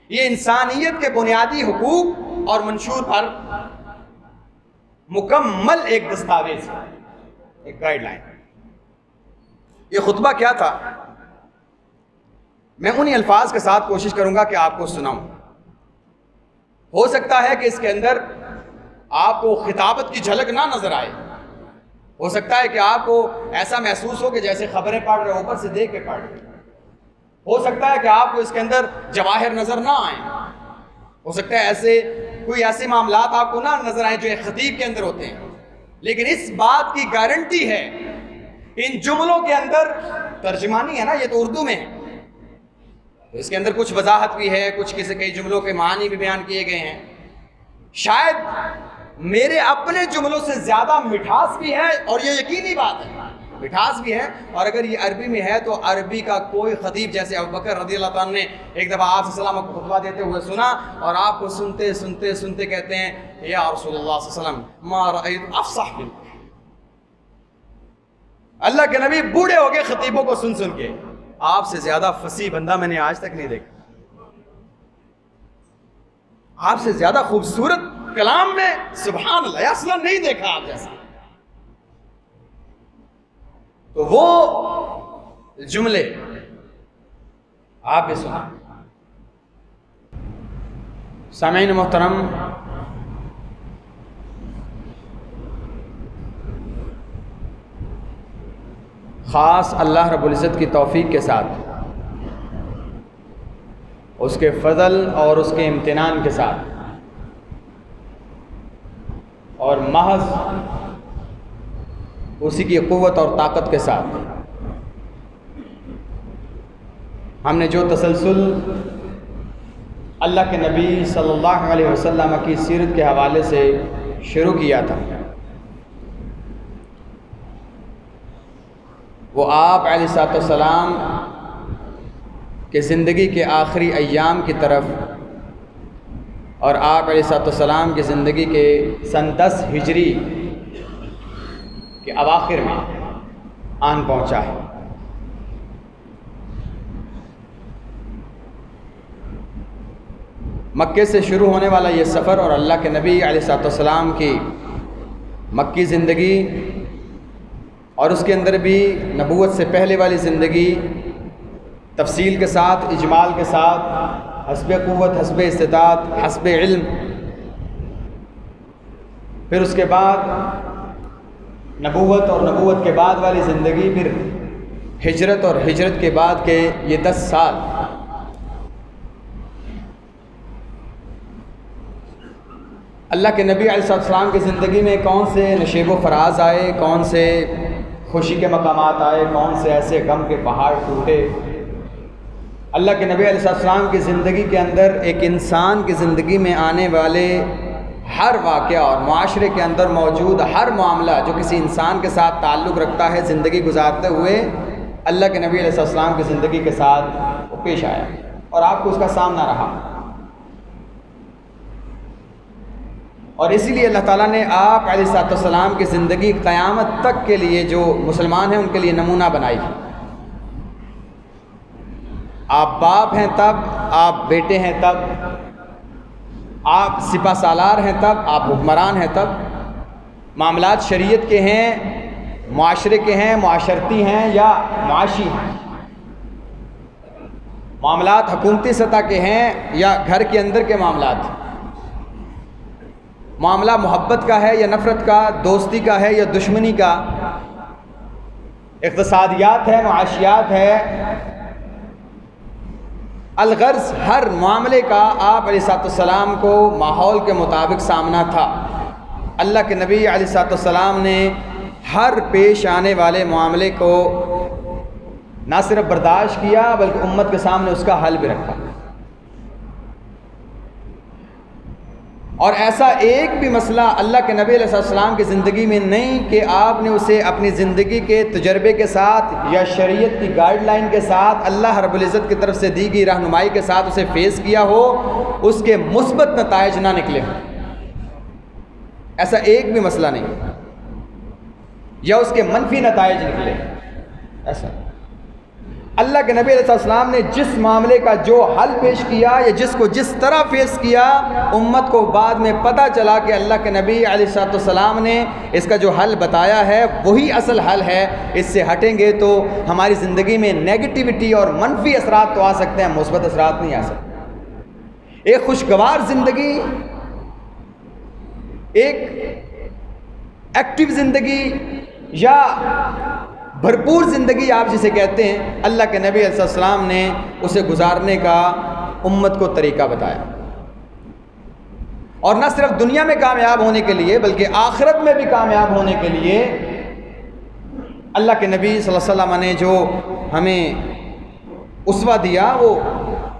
یہ انسانیت کے بنیادی حقوق اور منشور پر مکمل ایک دستاویز ہے، ایک گائیڈ لائن۔ یہ خطبہ کیا تھا؟ میں انہی الفاظ کے ساتھ کوشش کروں گا کہ آپ کو سناؤں۔ ہو سکتا ہے کہ اس کے اندر آپ کو خطابت کی جھلک نہ نظر آئے، ہو سکتا ہے کہ آپ کو ایسا محسوس ہو کہ جیسے خبریں پڑھ رہے اوپر سے دیکھ کے پڑھ رہے، ہو سکتا ہے کہ آپ کو اس کے اندر جواہر نظر نہ آئیں، ہو سکتا ہے کوئی ایسے معاملات آپ کو نہ نظر آئیں جو ایک خطیب کے اندر ہوتے ہیں، لیکن اس بات کی گارنٹی ہے ان جملوں کے اندر، ترجمانی ہے نا، یہ تو اردو میں ہے، اس کے اندر کچھ وضاحت بھی ہے، کچھ کئی جملوں کے معنی بھی بیان کیے گئے ہیں، شاید میرے اپنے جملوں سے زیادہ مٹھاس بھی ہے، اور یہ یقینی بات ہے، مٹھاس بھی ہے۔ اور اگر یہ عربی میں ہے تو عربی کا کوئی خطیب، جیسے ابوبکر رضی اللہ تعالیٰ نے ایک دفعہ آپ صلی اللہ علیہ وسلم کو خطبہ دیتے ہوئے سنا، اور آپ کو سنتے سنتے سنتے کہتے ہیں یا رسول اللہ صلی اللہ علیہ وسلم ما رأیت افصح منک۔ اللہ کے نبی بوڑھے ہو گئے خطیبوں کو سن سن کے، آپ سے زیادہ فصیح بندہ میں نے آج تک نہیں دیکھا، آپ سے زیادہ خوبصورت کلام میں سبحان اللہ اصلا نہیں دیکھا آپ جیسا۔ تو وہ جملے آپ بھی سنا۔ سامعین محترم، خاص اللہ رب العزت کی توفیق کے ساتھ، اس کے فضل اور اس کے امتنان کے ساتھ، اور محض اسی کی قوت اور طاقت کے ساتھ، ہم نے جو تسلسل اللہ کے نبی صلی اللہ علیہ وسلم کی سیرت کے حوالے سے شروع کیا تھا، وہ آپ علیہ السلام کہ زندگی کے آخری ایام کی طرف، اور آپ علیہ السلام کی زندگی کے سن 10 ہجری کے اواخر میں آن پہنچا ہے۔ مکے سے شروع ہونے والا یہ سفر اور اللہ کے نبی علیہ السلام کی مکی زندگی، اور اس کے اندر بھی نبوت سے پہلے والی زندگی، تفصیل کے ساتھ، اجمال کے ساتھ، حسب قوت، حسب استطاعت، حسب علم، پھر اس کے بعد نبوت اور نبوت کے بعد والی زندگی، پھر ہجرت اور ہجرت کے بعد کے یہ 10 سال، اللہ کے نبی علیہ السلام کی زندگی میں کون سے نشیب و فراز آئے، کون سے خوشی کے مقامات آئے، کون سے ایسے غم کے پہاڑ ٹوٹے۔ اللہ کے نبی علیہ السلام کی زندگی کے اندر ایک انسان کی زندگی میں آنے والے ہر واقعہ اور معاشرے کے اندر موجود ہر معاملہ جو کسی انسان کے ساتھ تعلق رکھتا ہے زندگی گزارتے ہوئے، اللہ کے نبی علیہ السلام کی زندگی کے ساتھ وہ پیش آیا، اور آپ کو اس کا سامنا رہا۔ اور اسی لیے اللہ تعالیٰ نے آپ علیہ السلام کی زندگی قیامت تک کے لیے جو مسلمان ہیں ان کے لیے نمونہ بنائی۔ آپ باپ ہیں تب، آپ بیٹے ہیں تب، آپ سپہ سالار ہیں تب، آپ حکمران ہیں تب، معاملات شریعت کے ہیں، معاشرے کے ہیں، معاشرتی ہیں یا معاشی ہیں، معاملات حکومتی سطح کے ہیں یا گھر کے اندر کے معاملات، معاملہ محبت کا ہے یا نفرت کا، دوستی کا ہے یا دشمنی کا، اقتصادیات ہے، معاشیات ہے، الغرض ہر معاملے کا آپ علیہ السلام کو ماحول کے مطابق سامنا تھا۔ اللہ کے نبی علیہ السلام نے ہر پیش آنے والے معاملے کو نہ صرف برداشت کیا بلکہ امت کے سامنے اس کا حل بھی رکھا، اور ایسا ایک بھی مسئلہ اللہ کے نبی علیہ السلام کی زندگی میں نہیں کہ آپ نے اسے اپنی زندگی کے تجربے کے ساتھ یا شریعت کی گائیڈ لائن کے ساتھ، اللہ رب العزت کی طرف سے دی گئی رہنمائی کے ساتھ اسے فیس کیا ہو، اس کے مثبت نتائج نہ نکلے ہوں۔ ایسا ایک بھی مسئلہ نہیں، یا اس کے منفی نتائج نکلے، ایسا۔ اللہ کے نبی علیہ السلام نے جس معاملے کا جو حل پیش کیا یا جس کو جس طرح فیس کیا، امت کو بعد میں پتہ چلا کہ اللہ کے نبی علیہ السلام نے اس کا جو حل بتایا ہے وہی اصل حل ہے، اس سے ہٹیں گے تو ہماری زندگی میں نیگیٹیوٹی اور منفی اثرات تو آ سکتے ہیں، مثبت اثرات نہیں آ سکتے۔ ایک خوشگوار زندگی، ایک ایکٹیو زندگی یا بھرپور زندگی آپ جسے کہتے ہیں، اللہ کے نبی علیہ السلام نے اسے گزارنے کا امت کو طریقہ بتایا، اور نہ صرف دنیا میں کامیاب ہونے کے لیے بلکہ آخرت میں بھی کامیاب ہونے کے لیے اللہ کے نبی صلی اللہ علیہ وسلم نے جو ہمیں اسوہ دیا وہ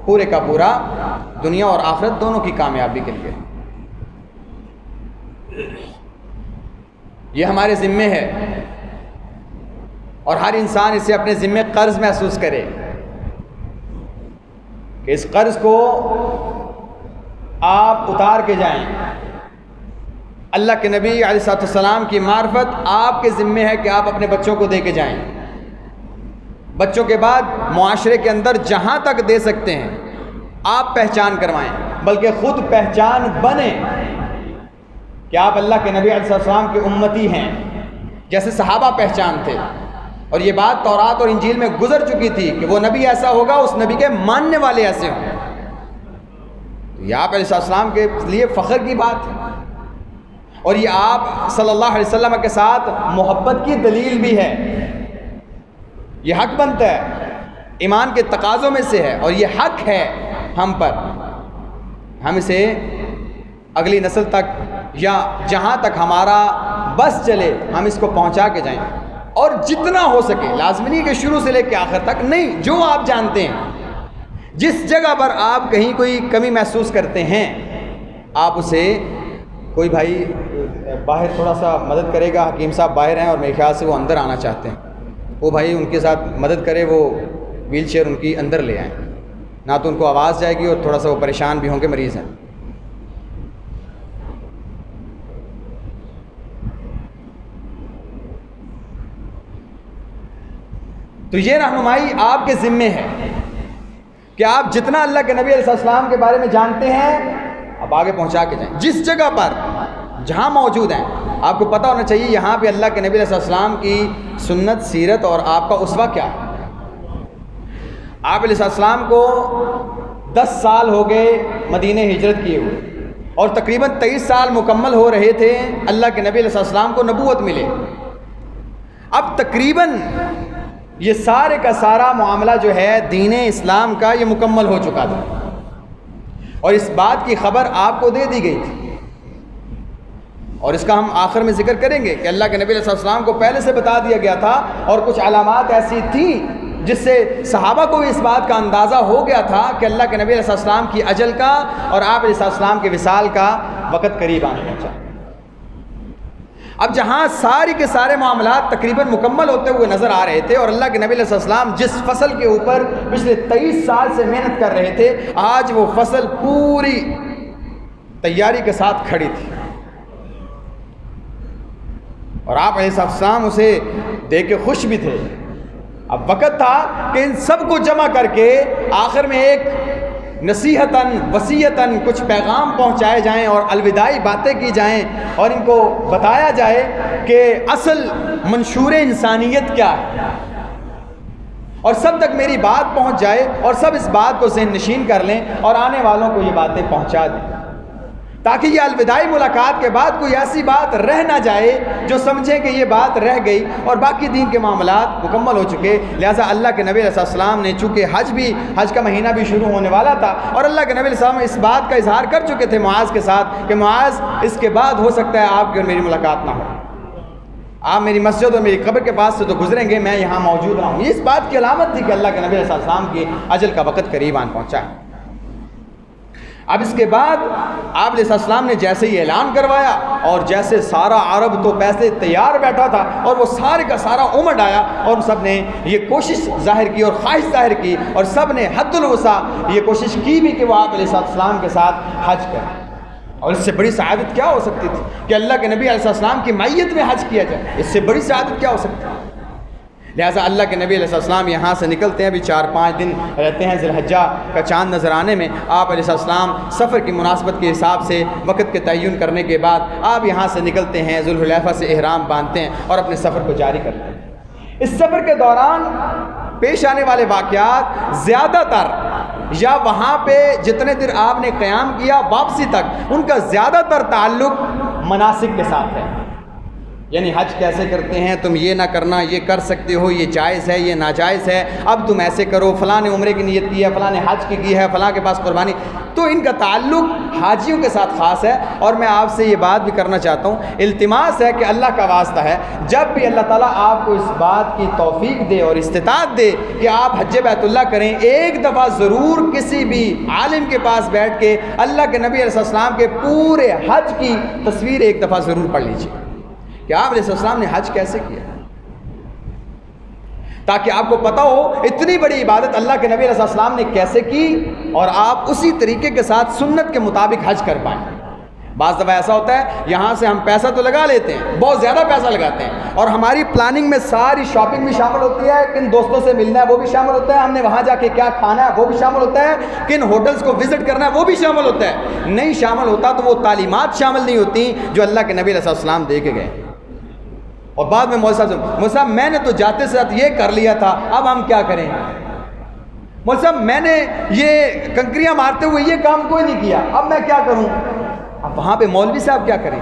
پورے کا پورا دنیا اور آخرت دونوں کی کامیابی کے لیے۔ یہ ہمارے ذمے ہے اور ہر انسان اسے اپنے ذمے قرض محسوس کرے کہ اس قرض کو آپ اتار کے جائیں۔ اللہ کے نبی علیہ السلام کی معرفت آپ کے ذمے ہے کہ آپ اپنے بچوں کو دے کے جائیں، بچوں کے بعد معاشرے کے اندر جہاں تک دے سکتے ہیں آپ پہچان کروائیں، بلکہ خود پہچان بنیں کہ آپ اللہ کے نبی علیہ السلام کے امتی ہیں، جیسے صحابہ پہچان تھے، اور یہ بات تورات اور انجیل میں گزر چکی تھی کہ وہ نبی ایسا ہوگا، اس نبی کے ماننے والے ایسے ہوں۔ یہ آپ علیہ السلام کے لیے فخر کی بات ہے، اور یہ آپ صلی اللہ علیہ وسلم کے ساتھ محبت کی دلیل بھی ہے۔ یہ حق بنتا ہے، ایمان کے تقاضوں میں سے ہے، اور یہ حق ہے ہم پر، ہم اسے اگلی نسل تک یا جہاں تک ہمارا بس چلے ہم اس کو پہنچا کے جائیں، اور جتنا ہو سکے، لازمی نہیں کہ شروع سے لے کے آخر تک، نہیں، جو آپ جانتے ہیں، جس جگہ پر آپ کہیں کوئی کمی محسوس کرتے ہیں، آپ اسے، کوئی بھائی باہر تھوڑا سا مدد کرے گا، حکیم صاحب باہر ہیں اور میرے خیال سے وہ اندر آنا چاہتے ہیں، وہ بھائی ان کے ساتھ مدد کرے، وہ ویل چیئر ان کی اندر لے آئیں، نہ تو ان کو آواز جائے گی اور تھوڑا سا وہ پریشان بھی ہوں کہ مریض ہیں۔ تو یہ رہنمائی آپ کے ذمے ہے کہ آپ جتنا اللہ کے نبی علیہ السلام کے بارے میں جانتے ہیں آپ آگے پہنچا کے جائیں، جس جگہ پر جہاں موجود ہیں۔ آپ کو پتہ ہونا چاہیے یہاں پہ اللہ کے نبی علیہ السلام کی سنت، سیرت اور آپ کا اسوہ کیا ہے۔ آپ علیہ السلام کو 10 سال ہو گئے مدینہ ہجرت کیے ہوئے، اور تقریباً 23 سال مکمل ہو رہے تھے اللہ کے نبی علیہ السلام کو نبوت ملے۔ اب تقریباً یہ سارے کا سارا معاملہ جو ہے دین اسلام کا یہ مکمل ہو چکا تھا، اور اس بات کی خبر آپ کو دے دی گئی تھی، اور اس کا ہم آخر میں ذکر کریں گے کہ اللہ کے نبی علیہ السلام کو پہلے سے بتا دیا گیا تھا، اور کچھ علامات ایسی تھیں جس سے صحابہ کو اس بات کا اندازہ ہو گیا تھا کہ اللہ کے نبی علیہ السلام کی اجل کا اور آپ علیہ السلام کے وصال کا وقت قریب آنے پہنچا۔ اب جہاں ساری کے سارے معاملات تقریباً مکمل ہوتے ہوئے نظر آ رہے تھے، اور اللہ کے نبی علیہ السلام جس فصل کے اوپر پچھلے 23 سال سے محنت کر رہے تھے، آج وہ فصل پوری تیاری کے ساتھ کھڑی تھی، اور آپ علیہ السلام اسے دیکھ کے خوش بھی تھے۔ اب وقت تھا کہ ان سب کو جمع کر کے آخر میں ایک نصیحتاً وصیتاً کچھ پیغام پہنچائے جائیں اور الوداعی باتیں کی جائیں، اور ان کو بتایا جائے کہ اصل منشور انسانیت کیا ہے، اور سب تک میری بات پہنچ جائے اور سب اس بات کو ذہن نشین کر لیں اور آنے والوں کو یہ باتیں پہنچا دیں، تاکہ یہ الوداعی ملاقات کے بعد کوئی ایسی بات رہ نہ جائے جو سمجھیں کہ یہ بات رہ گئی اور باقی دین کے معاملات مکمل ہو چکے۔ لہٰذا اللہ کے نبی علیہ السلام نے، چونکہ حج کا مہینہ بھی شروع ہونے والا تھا، اور اللہ کے نبی علیہ السلام اس بات کا اظہار کر چکے تھے معاذ کے ساتھ کہ معاذ، اس کے بعد ہو سکتا ہے آپ کی اور میری ملاقات نہ ہو، آپ میری مسجد اور میری قبر کے پاس سے تو گزریں گے، میں یہاں موجود رہا ہوں۔ یہ اس بات کی علامت تھی کہ اللہ کے نبی علیہ السلام کی اجل کا وقت قریب آن پہنچا ہے۔ اب اس کے بعد آپ علیہ السلام نے جیسے ہی اعلان کروایا، اور جیسے سارا عرب تو پیسے تیار بیٹھا تھا، اور وہ سارے کا سارا امٹ آیا، اور سب نے یہ کوشش ظاہر کی اور خواہش ظاہر کی، اور سب نے حد الوسع یہ کوشش کی بھی کہ وہ آپ علیہ السلام کے ساتھ حج کریں۔ اور اس سے بڑی سعادت کیا ہو سکتی تھی کہ اللہ کے نبی علیہ السلام کی معیت میں حج کیا جائے، اس سے بڑی سعادت کیا ہو سکتی ہے؟ لہٰذا اللہ کے نبی علیہ السلام یہاں سے نکلتے ہیں، ابھی 4-5 دن رہتے ہیں ذی الحجہ کا چاند نظر آنے میں۔ آپ علیہ السلام سفر کی مناسبت کے حساب سے وقت کے تعین کرنے کے بعد آپ یہاں سے نکلتے ہیں، ذوالحلیفہ سے احرام باندھتے ہیں اور اپنے سفر کو جاری کرتے ہیں۔ اس سفر کے دوران پیش آنے والے واقعات زیادہ تر، یا وہاں پہ جتنے دن آپ نے قیام کیا واپسی تک، ان کا زیادہ تر تعلق مناسک کے ساتھ ہے۔ یعنی حج کیسے کرتے ہیں، تم یہ نہ کرنا، یہ کر سکتے ہو، یہ جائز ہے، یہ ناجائز ہے، اب تم ایسے کرو، فلاں نے عمرے کی نیت کی ہے، فلاں نے حج کی ہے، فلاں کے پاس قربانی۔ تو ان کا تعلق حاجیوں کے ساتھ خاص ہے۔ اور میں آپ سے یہ بات بھی کرنا چاہتا ہوں، التماس ہے کہ اللہ کا واسطہ ہے، جب بھی اللہ تعالیٰ آپ کو اس بات کی توفیق دے اور استطاعت دے کہ آپ حج بیت اللہ کریں، ایک دفعہ ضرور کسی بھی عالم کے پاس بیٹھ کے اللہ کے نبی علیہ السلام کے پورے حج کی تصویر ایک دفعہ ضرور پڑھ لیجیے کہ آپ علیہ السلام نے حج کیسے کیا، تاکہ آپ کو پتہ ہو اتنی بڑی عبادت اللہ کے نبی علیہ السلام نے کیسے کی، اور آپ اسی طریقے کے ساتھ سنت کے مطابق حج کر پائیں۔ بعض دفعہ ایسا ہوتا ہے یہاں سے ہم پیسہ تو لگا لیتے ہیں، بہت زیادہ پیسہ لگاتے ہیں، اور ہماری پلاننگ میں ساری شاپنگ بھی شامل ہوتی ہے، کن دوستوں سے ملنا ہے وہ بھی شامل ہوتا ہے، ہم نے وہاں جا کے کیا کھانا ہے وہ بھی شامل ہوتا ہے، کن ہوٹلز کو وزٹ کرنا ہے وہ بھی شامل ہوتا ہے۔ نہیں شامل ہوتا تو وہ تعلیمات شامل نہیں ہوتی جو اللہ کے نبی علیہ السلام دے کے گئے۔ اور بعد میں مولوی صاحب میں نے تو جاتے ساتھ یہ کر لیا تھا، اب ہم کیا کریں؟ مولوی صاحب میں نے یہ کنکریاں مارتے ہوئے یہ کام کوئی نہیں کیا، اب میں کیا کروں؟ اب وہاں پہ مولوی صاحب کیا کریں؟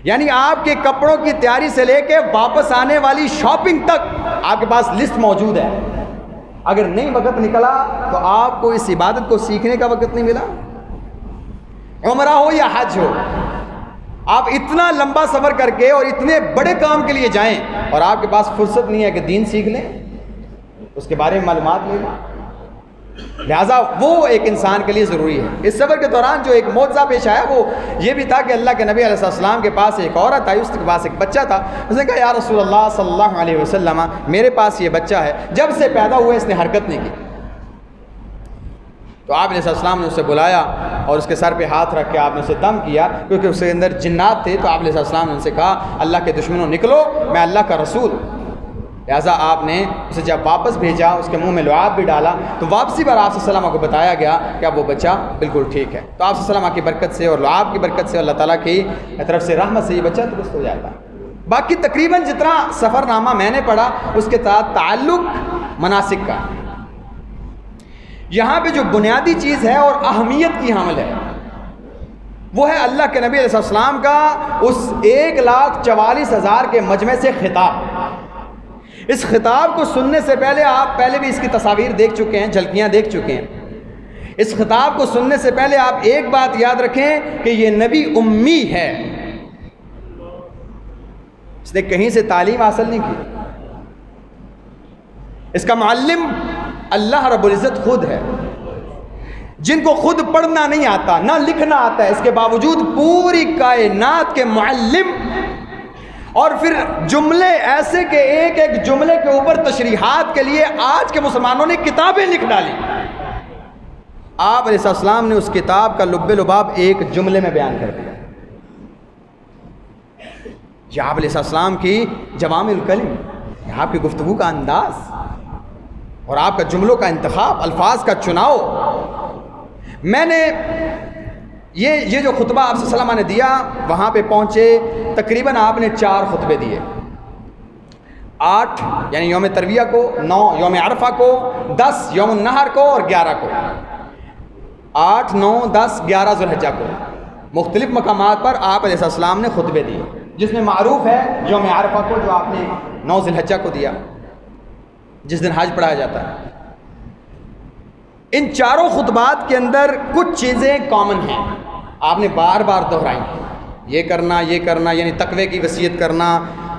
یعنی آپ کے کپڑوں کی تیاری سے لے کے واپس آنے والی شاپنگ تک آپ کے پاس لسٹ موجود ہے۔ اگر نہیں وقت نکلا تو آپ کو اس عبادت کو سیکھنے کا وقت نہیں ملا، عمرہ ہو یا حج ہو۔ آپ اتنا لمبا سفر کر کے اور اتنے بڑے کام کے لیے جائیں اور آپ کے پاس فرصت نہیں ہے کہ دین سیکھ لیں، اس کے بارے میں معلومات لے لیں۔ لہٰذا وہ ایک انسان کے لیے ضروری ہے۔ اس سفر کے دوران جو ایک معجزہ پیش آیا وہ یہ بھی تھا کہ اللہ کے نبی علیہ السلام کے پاس ایک عورت آئی، اس کے پاس ایک بچہ تھا۔ اس نے کہا یا رسول اللہ صلی اللہ علیہ وسلم، میرے پاس یہ بچہ ہے، جب سے پیدا ہوا اس نے حرکت نہیں کی۔ تو آپ علیہ السلام نے اسے بلایا اور اس کے سر پہ ہاتھ رکھ کے آپ نے اسے دم کیا، کیونکہ اس کے اندر جنات تھے۔ تو آپ علیہ السلام نے ان سے کہا اللہ کے دشمنوں نکلو، میں اللہ کا رسول۔ لہٰذا آپ نے اسے جب واپس بھیجا، اس کے منہ میں لعاب بھی ڈالا، تو واپسی پر آپ صلی اللہ علیہ وسلم کو بتایا گیا کہ اب وہ بچہ بالکل ٹھیک ہے۔ تو آپ صلی اللہ علیہ وسلم کی برکت سے اور لعاب کی برکت سے، اللہ تعالیٰ کی طرف سے رحمت سے یہ بچہ درست ہو جاتا ہے۔ باقی تقریباً جتنا سفر نامہ میں نے پڑھا اس کے ساتھ تعلق مناسک کا، یہاں پہ جو بنیادی چیز ہے اور اہمیت کی حامل ہے وہ ہے اللہ کے نبی علیہ السلام کا اس 1,44,000 کے مجمع سے خطاب۔ اس خطاب کو سننے سے پہلے آپ پہلے بھی اس کی تصاویر دیکھ چکے ہیں، جھلکیاں دیکھ چکے ہیں۔ اس خطاب کو سننے سے پہلے آپ ایک بات یاد رکھیں کہ یہ نبی امی ہے، اس نے کہیں سے تعلیم حاصل نہیں کی، اس کا معلم اللہ رب العزت خود ہے۔ جن کو خود پڑھنا نہیں آتا نہ لکھنا آتا ہے، اس کے باوجود پوری کائنات کے معلم، اور پھر جملے ایسے کہ ایک ایک جملے کے اوپر تشریحات کے لیے آج کے مسلمانوں نے کتابیں لکھ ڈالی۔ آپ علیہ السلام نے اس کتاب کا لب لباب ایک جملے میں بیان کر دیا۔ یہ آپ علیہ السلام کی جوامع الکلم، یہ آپ کی گفتگو کا انداز اور آپ کا جملوں کا انتخاب، الفاظ کا چناؤ۔ میں نے یہ جو خطبہ آپ صلی اللہ علیہ وسلم نے دیا، وہاں پہ پہنچے تقریباً آپ نے 4 خطبے دیے، 8 یعنی یوم ترویہ کو، 9 یوم عرفہ کو، 10 یوم النحر کو اور 11 کو، 8 9 10 11 ذی الحجہ کو مختلف مقامات پر آپ علیہ السلام نے خطبے دیے، جس میں معروف ہے یوم عرفہ کو جو آپ نے 9 ذی الحجہ کو دیا، جس دن حج پڑھایا جاتا ہے۔ ان 4 خطبات کے اندر کچھ چیزیں کامن ہیں، آپ نے بار بار دہرائی، یہ کرنا یعنی تقوی کی وصیت کرنا،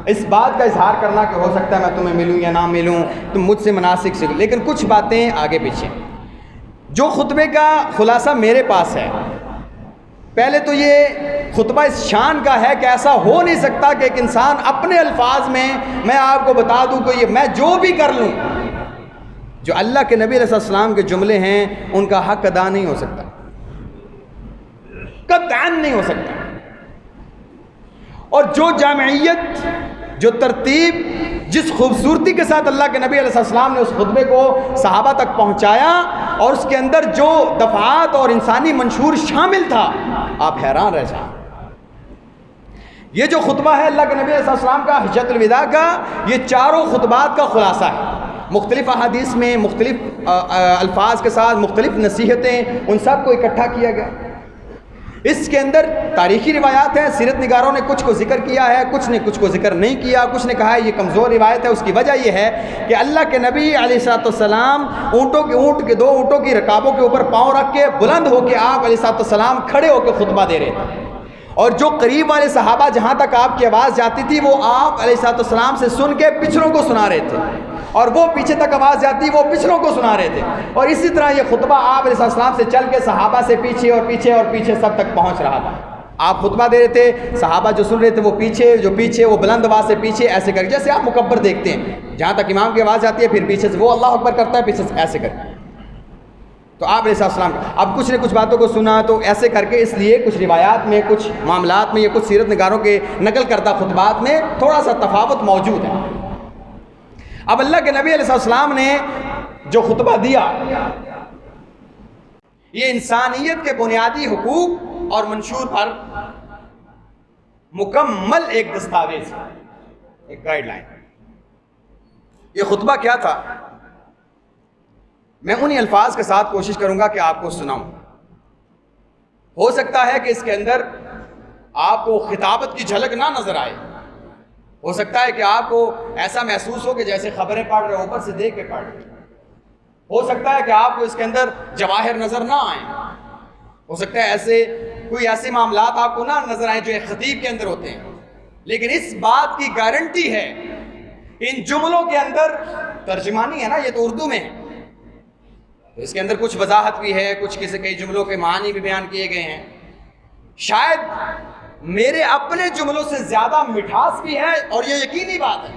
اس بات کا اظہار کرنا کہ ہو سکتا ہے میں تمہیں ملوں یا نہ ملوں، تم مجھ سے مناسک سیکھو، لیکن کچھ باتیں آگے پیچھے۔ جو خطبے کا خلاصہ میرے پاس ہے، پہلے تو یہ خطبہ اس شان کا ہے کہ ایسا ہو نہیں سکتا کہ ایک انسان اپنے الفاظ میں آپ کو بتا دوں کہ یہ میں جو بھی کر لوں، جو اللہ کے نبی علیہ السلام کے جملے ہیں ان کا حق ادا نہیں ہو سکتا، قطعاً نہیں ہو سکتا۔ اور جو جامعیت جو ترتیب، جس خوبصورتی کے ساتھ اللہ کے نبی علیہ السلام نے اس خطبے کو صحابہ تک پہنچایا اور اس کے اندر جو دفعات اور انسانی منشور شامل تھا، آپ حیران رہ جائیں۔ یہ جو خطبہ ہے اللہ کے نبی علیہ السلام کا حجۃ الوداع کا، یہ چاروں خطبات کا خلاصہ ہے۔ مختلف احادیث میں مختلف الفاظ کے ساتھ مختلف نصیحتیں، ان سب کو اکٹھا کیا گیا۔ اس کے اندر تاریخی روایات ہیں، سیرت نگاروں نے کچھ کو ذکر کیا ہے، کچھ نے کچھ کو ذکر نہیں کیا، کچھ نے کہا ہے یہ کمزور روایت ہے۔ اس کی وجہ یہ ہے کہ اللہ کے نبی علیہ السلام دو اونٹوں کی رکابوں کے اوپر پاؤں رکھ کے بلند ہو کے آپ علیہ السلام کھڑے ہو کے خطبہ دے رہے تھے، اور جو قریب والے صحابہ جہاں تک آپ کی آواز جاتی تھی وہ آپ علیہ السلام سے سن کے پچھلوں کو سنا رہے تھے، اور وہ پیچھے تک آواز جاتی وہ پچھلوں کو سنا رہے تھے، اور اسی طرح یہ خطبہ آپ علیہ السلام سے چل کے صحابہ سے پیچھے اور پیچھے اور پیچھے سب تک پہنچ رہا تھا۔ آپ خطبہ دے رہے تھے، صحابہ جو سن رہے تھے وہ پیچھے وہ بلند آواز سے پیچھے ایسے کر، جیسے آپ مکبر دیکھتے ہیں جہاں تک امام کی آواز جاتی ہے پھر پیچھے سے وہ اللہ اکبر کرتا ہے، پیچھے سے ایسے کر۔ تو آپ علیہ السلام اب کچھ نے کچھ باتوں کو سنا تو ایسے کر کے، اس لیے کچھ روایات میں، کچھ معاملات میں یا کچھ سیرت نگاروں کے نقل کردہ خطبات میں تھوڑا سا تفاوت موجود ہے۔ اب اللہ کے نبی علیہ السلام نے جو خطبہ دیا یہ انسانیت کے بنیادی حقوق اور منشور پر مکمل ایک دستاویز ہے، ایک گائیڈ لائن۔ یہ خطبہ کیا تھا؟ میں انہی الفاظ کے ساتھ کوشش کروں گا کہ آپ کو سناؤں۔ ہو سکتا ہے کہ اس کے اندر آپ کو خطابت کی جھلک نہ نظر آئے، ہو سکتا ہے کہ آپ کو ایسا محسوس ہو کہ جیسے خبریں پڑھ رہے اوپر سے دیکھ کے پڑھ رہے، ہو سکتا ہے کہ آپ کو اس کے اندر جواہر نظر نہ آئیں، ہو سکتا ہے کوئی ایسے معاملات آپ کو نہ نظر آئیں جو ایک خطیب کے اندر ہوتے ہیں، لیکن اس بات کی گارنٹی ہے ان جملوں کے اندر، ترجمانی ہے نا یہ تو اردو میں ہے، تو اس کے اندر کچھ وضاحت بھی ہے، کچھ کئی جملوں کے معنی بھی بیان کیے گئے ہیں، شاید میرے اپنے جملوں سے زیادہ مٹھاس بھی ہے، اور یہ یقینی بات ہے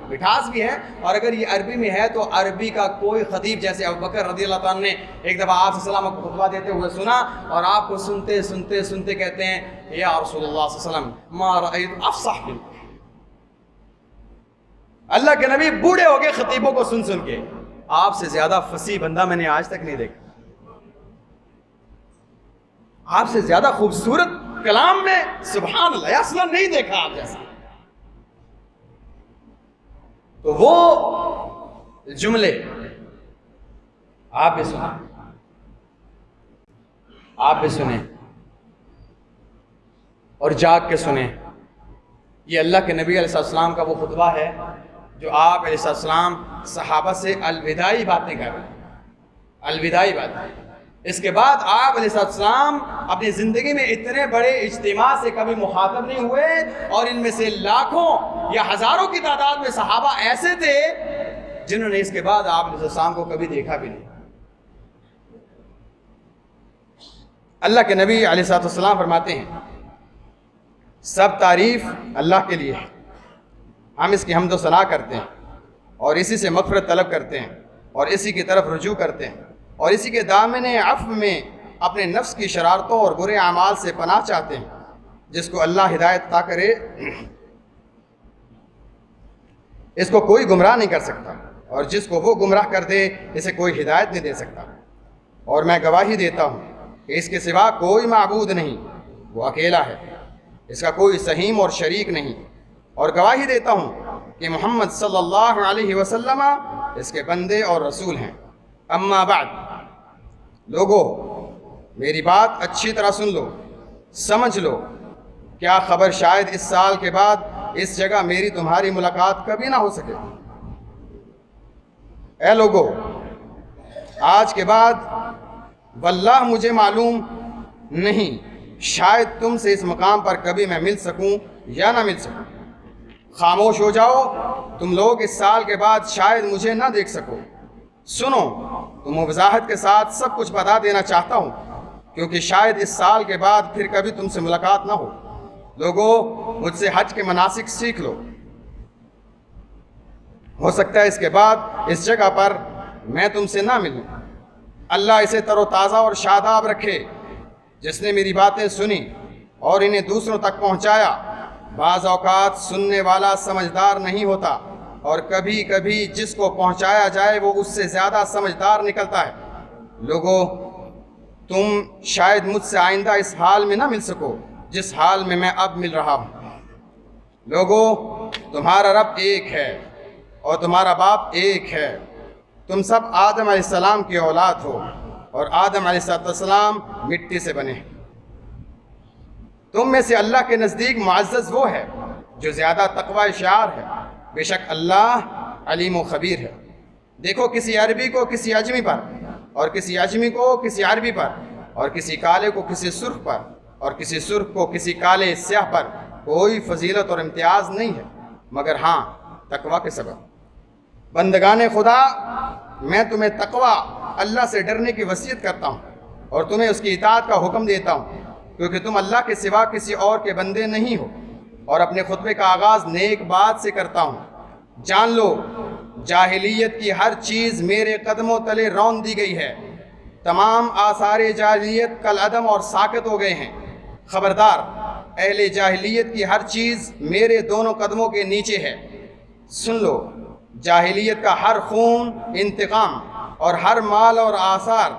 مٹھاس بھی ہے، اور اگر یہ عربی میں ہے تو عربی کا کوئی خطیب، جیسے ابوبکر رضی اللہ تعالیٰ نے ایک دفعہ آپ صلی اللہ علیہ وسلم کو خطبہ دیتے ہوئے سنا اور آپ کو سنتے کہتے ہیں یا رسول اللہ صلی اللہ علیہ وسلم ما رأیت افصح منک۔ اللہ کے نبی بوڑھے ہو گئے خطیبوں کو سن کے، آپ سے زیادہ فصیح بندہ میں نے آج تک نہیں دیکھا، آپ سے زیادہ خوبصورت کلام میں سبحان اللہ اصلا نہیں دیکھا آپ جیسا۔ تو وہ جملے آپ بھی سنیں اور جاگ کے سنیں۔ یہ اللہ کے نبی علیہ السلام کا وہ خطبہ ہے جو آپ علیہ السلام صحابہ سے الوداعی باتیں کر رہے ہیں، الوداعی باتیں۔ اس کے بعد آپ علیہ السلام اپنی زندگی میں اتنے بڑے اجتماع سے کبھی مخاطب نہیں ہوئے، اور ان میں سے لاکھوں یا ہزاروں کی تعداد میں صحابہ ایسے تھے جنہوں نے اس کے بعد آپ علیہ السلام کو کبھی دیکھا بھی نہیں۔ اللہ کے نبی علیہ السلام فرماتے ہیں سب تعریف اللہ کے لیے ہے، ہم اس کی حمد و ثنا کرتے ہیں اور اسی سے مغفرت طلب کرتے ہیں اور اسی کی طرف رجوع کرتے ہیں اور اسی کے دامن عفو میں اپنے نفس کی شرارتوں اور برے اعمال سے پناہ چاہتے ہیں۔ جس کو اللہ ہدایت عطا کرے اس کو کوئی گمراہ نہیں کر سکتا، اور جس کو وہ گمراہ کر دے اسے کوئی ہدایت نہیں دے سکتا۔ اور میں گواہی دیتا ہوں کہ اس کے سوا کوئی معبود نہیں، وہ اکیلا ہے، اس کا کوئی سہیم اور شریک نہیں، اور گواہی دیتا ہوں کہ محمد صلی اللہ علیہ وسلم اس کے بندے اور رسول ہیں۔ اما بعد، لوگو میری بات اچھی طرح سن لو، سمجھ لو، کیا خبر شاید اس سال کے بعد اس جگہ میری تمہاری ملاقات کبھی نہ ہو سکے۔ اے لوگو، آج کے بعد واللہ مجھے معلوم نہیں شاید تم سے اس مقام پر کبھی میں مل سکوں یا نہ مل سکوں۔ خاموش ہو جاؤ، تم لوگ اس سال کے بعد شاید مجھے نہ دیکھ سکو۔ سنو، تم وضاحت کے ساتھ سب کچھ بتا دینا چاہتا ہوں، کیونکہ شاید اس سال کے بعد پھر کبھی تم سے ملاقات نہ ہو۔ لوگو مجھ سے حج کے مناسک سیکھ لو، ہو سکتا ہے اس کے بعد اس جگہ پر میں تم سے نہ ملوں۔ اللہ اسے تر و تازہ اور شاداب رکھے جس نے میری باتیں سنی اور انہیں دوسروں تک پہنچایا بعض اوقات سننے والا سمجھدار نہیں ہوتا اور کبھی کبھی جس کو پہنچایا جائے وہ اس سے زیادہ سمجھدار نکلتا ہے۔ لوگوں، تم شاید مجھ سے آئندہ اس حال میں نہ مل سکو جس حال میں میں اب مل رہا ہوں۔ لوگوں، تمہارا رب ایک ہے اور تمہارا باپ ایک ہے۔ تم سب آدم علیہ السلام کی اولاد ہو اور آدم علیہ السلام مٹی سے بنے ہیں۔ تم میں سے اللہ کے نزدیک معزز وہ ہے جو زیادہ تقوی شعار ہے، بے شک اللہ علیم و خبیر ہے۔ دیکھو، کسی عربی کو کسی عجمی پر، اور کسی عجمی کو کسی عربی پر، اور کسی کالے کو کسی سرخ پر، اور کسی سرخ کو کسی کالے سیاہ پر کوئی فضیلت اور امتیاز نہیں ہے مگر ہاں تقوی کے سبب۔ بندگان خدا، میں تمہیں تقوی اللہ سے ڈرنے کی وصیت کرتا ہوں اور تمہیں اس کی اطاعت کا حکم دیتا ہوں، کیونکہ تم اللہ کے سوا کسی اور کے بندے نہیں ہو۔ اور اپنے خطبے کا آغاز نیک بات سے کرتا ہوں۔ جان لو، جاہلیت کی ہر چیز میرے قدموں تلے رون دی گئی ہے۔ تمام آثار جاہلیت کالعدم اور ساقط ہو گئے ہیں۔ خبردار، اہل جاہلیت کی ہر چیز میرے دونوں قدموں کے نیچے ہے۔ سن لو، جاہلیت کا ہر خون، انتقام اور ہر مال اور آثار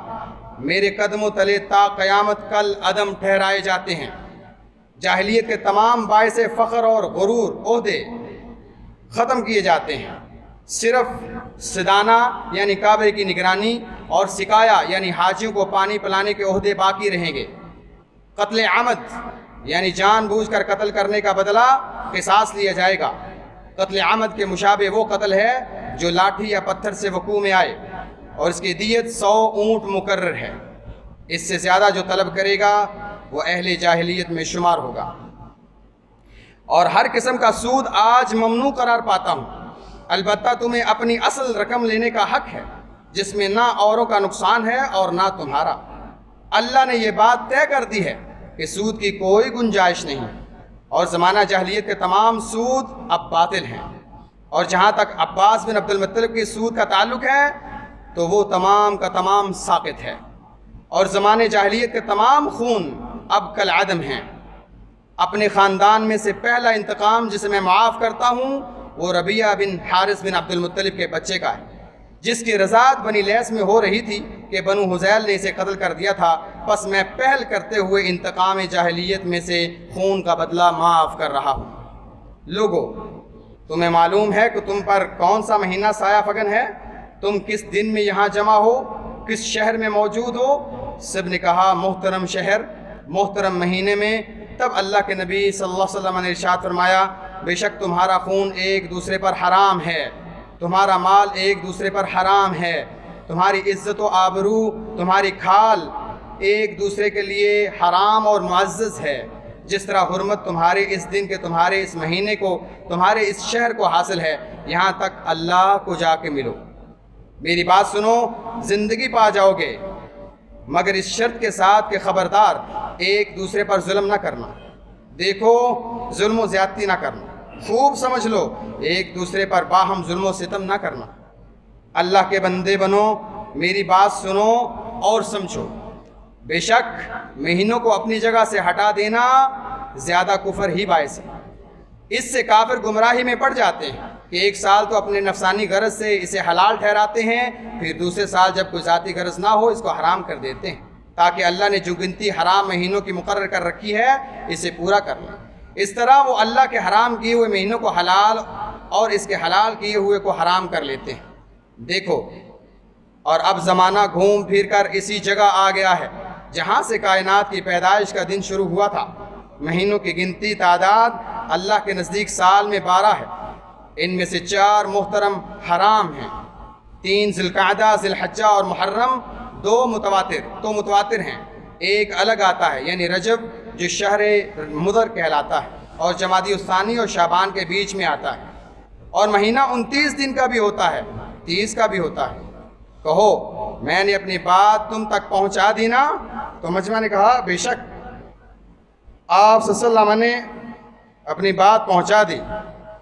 میرے قدموں تلے تا قیامت کالعدم ٹھہرائے جاتے ہیں۔ جاہلیت کے تمام باعث فخر اور غرور عہدے ختم کیے جاتے ہیں۔ صرف سدانہ یعنی کعبے کی نگرانی اور سقایا یعنی حاجیوں کو پانی پلانے کے عہدے باقی رہیں گے۔ قتل عمد یعنی جان بوجھ کر قتل کرنے کا بدلہ قصاص لیا جائے گا۔ قتل عمد کے مشابہ وہ قتل ہے جو لاٹھی یا پتھر سے وقوع میں آئے، اور اس کی دیت 100 اونٹ مقرر ہے۔ اس سے زیادہ جو طلب کرے گا وہ اہل جاہلیت میں شمار ہوگا۔ اور ہر قسم کا سود آج ممنوع قرار پاتا ہوں، البتہ تمہیں اپنی اصل رقم لینے کا حق ہے، جس میں نہ اوروں کا نقصان ہے اور نہ تمہارا۔ اللہ نے یہ بات طے کر دی ہے کہ سود کی کوئی گنجائش نہیں، اور زمانہ جاہلیت کے تمام سود اب باطل ہیں۔ اور جہاں تک عباس بن عبد المطلب کی سود کا تعلق ہے تو وہ تمام کا تمام ساقط ہے، اور زمانے جاہلیت کے تمام خون اب کالعدم ہیں۔ اپنے خاندان میں سے پہلا انتقام جسے میں معاف کرتا ہوں وہ ربیعہ بن حارث بن عبد المطلب کے بچے کا ہے، جس کی رضاعت بنی لیث میں ہو رہی تھی کہ بنو حذیل نے اسے قتل کر دیا تھا، پس میں پہل کرتے ہوئے انتقام جاہلیت میں سے خون کا بدلہ معاف کر رہا ہوں۔ لوگو، تمہیں معلوم ہے کہ تم پر کون سا مہینہ سایہ فگن ہے؟ تم کس دن میں یہاں جمع ہو، کس شہر میں موجود ہو؟ سب نے کہا محترم شہر، محترم مہینے میں۔ تب اللہ کے نبی صلی اللہ علیہ وسلم نے ارشاد فرمایا، بے شک تمہارا خون ایک دوسرے پر حرام ہے، تمہارا مال ایک دوسرے پر حرام ہے، تمہاری عزت و آبرو، تمہاری کھال ایک دوسرے کے لیے حرام اور معزز ہے، جس طرح حرمت تمہارے اس دن کے، تمہارے اس مہینے کو، تمہارے اس شہر کو حاصل ہے، یہاں تک اللہ کو جا کے ملو۔ میری بات سنو، زندگی پا جاؤ گے، مگر اس شرط کے ساتھ کہ خبردار ایک دوسرے پر ظلم نہ کرنا۔ دیکھو، ظلم و زیادتی نہ کرنا، خوب سمجھ لو، ایک دوسرے پر باہم ظلم و ستم نہ کرنا۔ اللہ کے بندے بنو، میری بات سنو اور سمجھو۔ بے شک مہینوں کو اپنی جگہ سے ہٹا دینا زیادہ کفر ہی باعث ہے۔ اس سے کافر گمراہی میں پڑ جاتے ہیں کہ ایک سال تو اپنے نفسانی غرض سے اسے حلال ٹھہراتے ہیں، پھر دوسرے سال جب کوئی ذاتی غرض نہ ہو اس کو حرام کر دیتے ہیں، تاکہ اللہ نے جو گنتی حرام مہینوں کی مقرر کر رکھی ہے اسے پورا کر لیں۔ اس طرح وہ اللہ کے حرام کیے ہوئے مہینوں کو حلال اور اس کے حلال کیے ہوئے کو حرام کر لیتے ہیں۔ دیکھو، اور اب زمانہ گھوم پھر کر اسی جگہ آ گیا ہے جہاں سے کائنات کی پیدائش کا دن شروع ہوا تھا۔ مہینوں کی گنتی تعداد اللہ کے نزدیک سال میں 12 ہے، ان میں سے 4 محترم حرام ہیں، 3 ذی القعدہ، ذی الحجہ اور محرم، 2 متواتر ہیں، ایک الگ آتا ہے یعنی رجب جو شہر مضر کہلاتا ہے، اور جمادی الثانی اور شعبان کے بیچ میں آتا ہے، اور مہینہ 29 دن کا بھی ہوتا ہے، 30 کا بھی ہوتا ہے۔ کہو، میں نے اپنی بات تم تک پہنچا دی نا؟ تو مجمع نے کہا بے شک آپ صلی اللہ علیہ وسلم نے اپنی بات پہنچا دی۔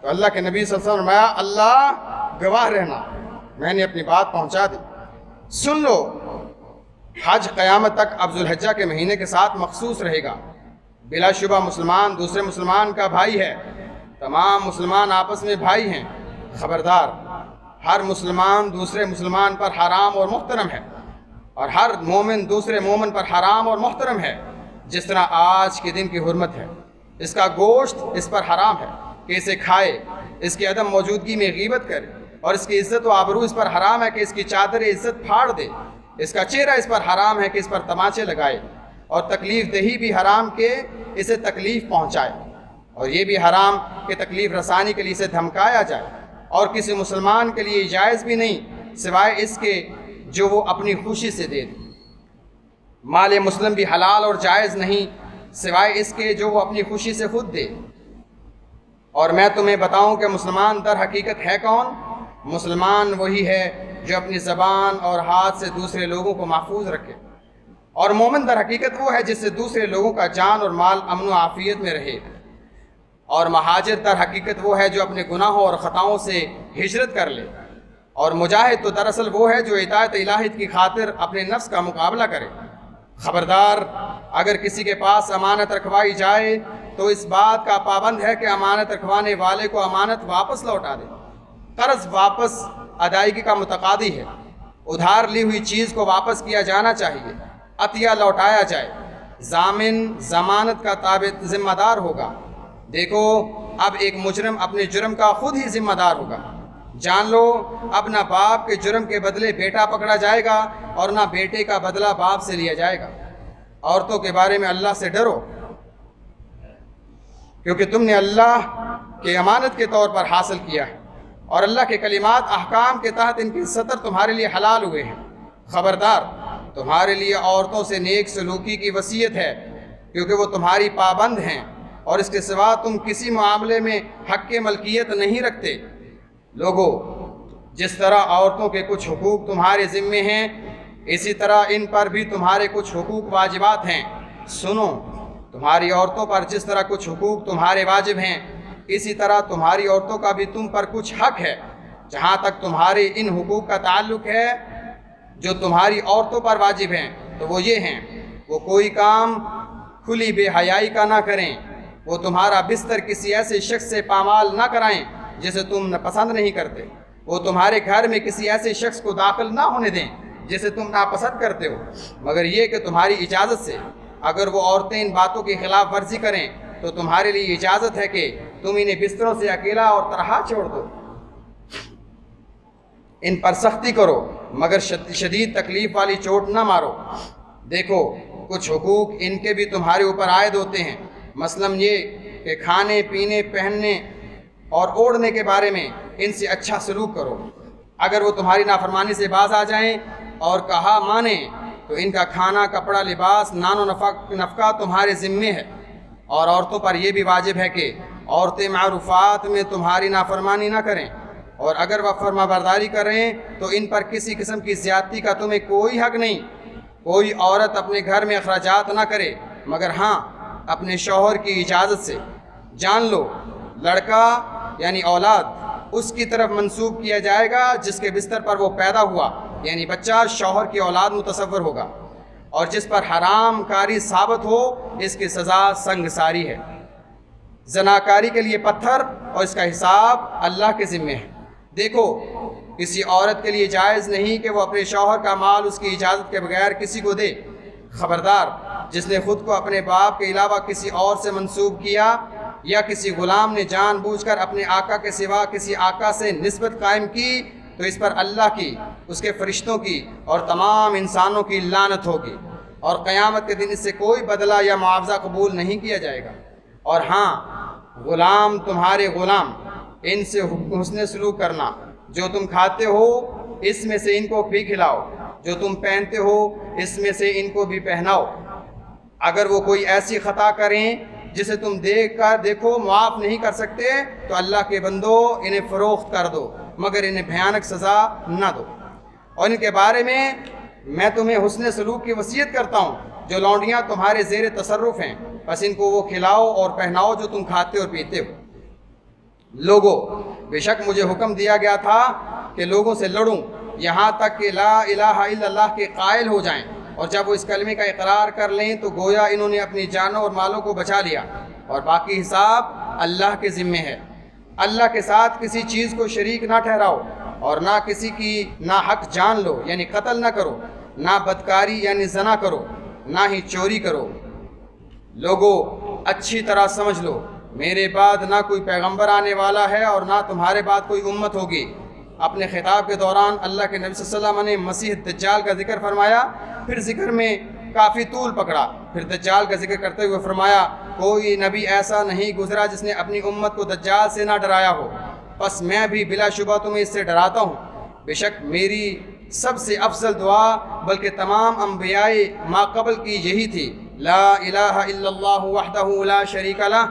تو اللہ کے نبی صلی اللہ علیہ وسلم نے فرمایا، اللہ گواہ رہنا، میں نے اپنی بات پہنچا دی۔ سن لو، حج قیامت تک اب ذوالحجہ کے مہینے کے ساتھ مخصوص رہے گا۔ بلا شبہ مسلمان دوسرے مسلمان کا بھائی ہے، تمام مسلمان آپس میں بھائی ہیں۔ خبردار، ہر مسلمان دوسرے مسلمان پر حرام اور محترم ہے، اور ہر مومن دوسرے مومن پر حرام اور محترم ہے، جس طرح آج کے دن کی حرمت ہے۔ اس کا گوشت اس پر حرام ہے کہ اسے کھائے، اس کی عدم موجودگی میں غیبت کرے، اور اس کی عزت و آبرو اس پر حرام ہے کہ اس کی چادر عزت پھاڑ دے۔ اس کا چہرہ اس پر حرام ہے کہ اس پر تماچے لگائے، اور تکلیف دہی بھی حرام کہ اسے تکلیف پہنچائے، اور یہ بھی حرام کہ تکلیف رسانی کے لیے اسے دھمکایا جائے، اور کسی مسلمان کے لیے جائز بھی نہیں سوائے اس کے جو وہ اپنی خوشی سے دے دے۔ مال مسلم بھی حلال اور جائز نہیں سوائے اس کے جو وہ اپنی خوشی سے خود دے۔ اور میں تمہیں بتاؤں کہ مسلمان در حقیقت ہے کون؟ مسلمان وہی ہے جو اپنی زبان اور ہاتھ سے دوسرے لوگوں کو محفوظ رکھے، اور مومن در حقیقت وہ ہے جس سے دوسرے لوگوں کا جان اور مال امن و عافیت میں رہے، اور مہاجر در حقیقت وہ ہے جو اپنے گناہوں اور خطاؤں سے ہجرت کر لے، اور مجاہد تو دراصل وہ ہے جو اطاعت الہی کی خاطر اپنے نفس کا مقابلہ کرے۔ خبردار، اگر کسی کے پاس امانت رکھوائی جائے تو اس بات کا پابند ہے کہ امانت رکھوانے والے کو امانت واپس لوٹا دے۔ قرض واپس ادائیگی کا متقاضی ہے، ادھار لی ہوئی چیز کو واپس کیا جانا چاہیے، عطیہ لوٹایا جائے، ضامن ضمانت کا تابع ذمہ دار ہوگا۔ دیکھو، اب ایک مجرم اپنے جرم کا خود ہی ذمہ دار ہوگا۔ جان لو، اب نہ باپ کے جرم کے بدلے بیٹا پکڑا جائے گا، اور نہ بیٹے کا بدلہ باپ سے لیا جائے گا۔ عورتوں کے بارے میں اللہ سے ڈرو، کیونکہ تم نے اللہ کے امانت کے طور پر حاصل کیا ہے، اور اللہ کے کلمات احکام کے تحت ان کی سطر تمہارے لیے حلال ہوئے ہیں۔ خبردار، تمہارے لیے عورتوں سے نیک سلوکی کی وصیت ہے، کیونکہ وہ تمہاری پابند ہیں، اور اس کے سوا تم کسی معاملے میں حق ملکیت نہیں رکھتے۔ لوگو، جس طرح عورتوں کے کچھ حقوق تمہارے ذمے ہیں، اسی طرح ان پر بھی تمہارے کچھ حقوق واجبات ہیں۔ سنو، تمہاری عورتوں پر جس طرح کچھ حقوق تمہارے واجب ہیں، اسی طرح تمہاری عورتوں کا بھی تم پر کچھ حق ہے۔ جہاں تک تمہارے ان حقوق کا تعلق ہے جو تمہاری عورتوں پر واجب ہیں، تو وہ یہ ہیں: وہ کوئی کام کھلی بے حیائی کا نہ کریں، وہ تمہارا بستر کسی ایسے شخص سے پامال نہ کرائیں جسے تم پسند نہیں کرتے، وہ تمہارے گھر میں کسی ایسے شخص کو داخل نہ ہونے دیں جسے تم ناپسند کرتے ہو، مگر یہ کہ تمہاری اجازت سے۔ اگر وہ عورتیں ان باتوں کی خلاف ورزی کریں تو تمہارے لیے اجازت ہے کہ تم انہیں بستروں سے اکیلا اور تنہا چھوڑ دو۔ ان پر سختی کرو، مگر شدید تکلیف والی چوٹ نہ مارو۔ دیکھو، کچھ حقوق ان کے بھی تمہارے اوپر عائد ہوتے ہیں، مثلاً یہ کہ کھانے پینے پہننے اور اوڑھنے کے بارے میں ان سے اچھا سلوک کرو۔ اگر وہ تمہاری نافرمانی سے باز آ جائیں اور کہا مانیں تو ان کا کھانا کپڑا لباس نان و نفقہ تمہارے ذمے ہے۔ اور عورتوں پر یہ بھی واجب ہے کہ عورتیں معروفات میں تمہاری نافرمانی نہ کریں، اور اگر وہ فرما برداری کریں تو ان پر کسی قسم کی زیادتی کا تمہیں کوئی حق نہیں۔ کوئی عورت اپنے گھر میں اخراجات نہ کرے مگر ہاں اپنے شوہر کی اجازت سے۔ جان لو، لڑکا یعنی اولاد اس کی طرف منسوب کیا جائے گا جس کے بستر پر وہ پیدا ہوا، یعنی بچہ شوہر کی اولاد متصور ہوگا، اور جس پر حرام کاری ثابت ہو اس کی سزا سنگساری ہے، زناکاری کے لیے پتھر، اور اس کا حساب اللہ کے ذمے ہے۔ دیکھو، کسی عورت کے لیے جائز نہیں کہ وہ اپنے شوہر کا مال اس کی اجازت کے بغیر کسی کو دے۔ خبردار، جس نے خود کو اپنے باپ کے علاوہ کسی اور سے منسوب کیا، یا کسی غلام نے جان بوجھ کر اپنے آقا کے سوا کسی آقا سے نسبت قائم کی، تو اس پر اللہ کی، اس کے فرشتوں کی اور تمام انسانوں کی لعنت ہوگی، اور قیامت کے دن اس سے کوئی بدلہ یا معاوضہ قبول نہیں کیا جائے گا۔ اور ہاں، غلام تمہارے غلام، ان سے حسن سلوک کرنا۔ جو تم کھاتے ہو اس میں سے ان کو بھی کھلاؤ، جو تم پہنتے ہو اس میں سے ان کو بھی پہناؤ۔ اگر وہ کوئی ایسی خطا کریں جسے تم دیکھو معاف نہیں کر سکتے تو اللہ کے بندو انہیں فروخت کر دو، مگر انہیں بھیانک سزا نہ دو۔ اور ان کے بارے میں تمہیں حسن سلوک کی وصیت کرتا ہوں۔ جو لونڈیاں تمہارے زیر تصرف ہیں، بس ان کو وہ کھلاؤ اور پہناؤ جو تم کھاتے اور پیتے ہو۔ لوگو، بے شک مجھے حکم دیا گیا تھا کہ لوگوں سے لڑوں یہاں تک کہ لا الہ الا اللہ کے قائل ہو جائیں، اور جب وہ اس کلمے کا اقرار کر لیں تو گویا انہوں نے اپنی جانوں اور مالوں کو بچا لیا، اور باقی حساب اللہ کے ذمے ہے۔ اللہ کے ساتھ کسی چیز کو شریک نہ ٹھہراؤ، اور نہ کسی کی ناحق جان لو یعنی قتل نہ کرو، نہ بدکاری یعنی زنا کرو، نہ ہی چوری کرو۔ لوگوں اچھی طرح سمجھ لو، میرے بعد نہ کوئی پیغمبر آنے والا ہے اور نہ تمہارے بعد کوئی امت ہوگی۔ اپنے خطاب کے دوران اللہ کے نبی صلی اللہ علیہ وسلم نے مسیح دجال کا ذکر فرمایا، پھر ذکر میں کافی طول پکڑا، پھر دجال کا ذکر کرتے ہوئے فرمایا کوئی نبی ایسا نہیں گزرا جس نے اپنی امت کو دجال سے نہ ڈرایا ہو، بس میں بھی بلا شبہ تمہیں اس سے ڈراتا ہوں۔ بے شک میری سب سے افضل دعا بلکہ تمام انبیاء ما قبل کی یہی تھی، لا الہ الا اللہ وحدہ لا شریک لہ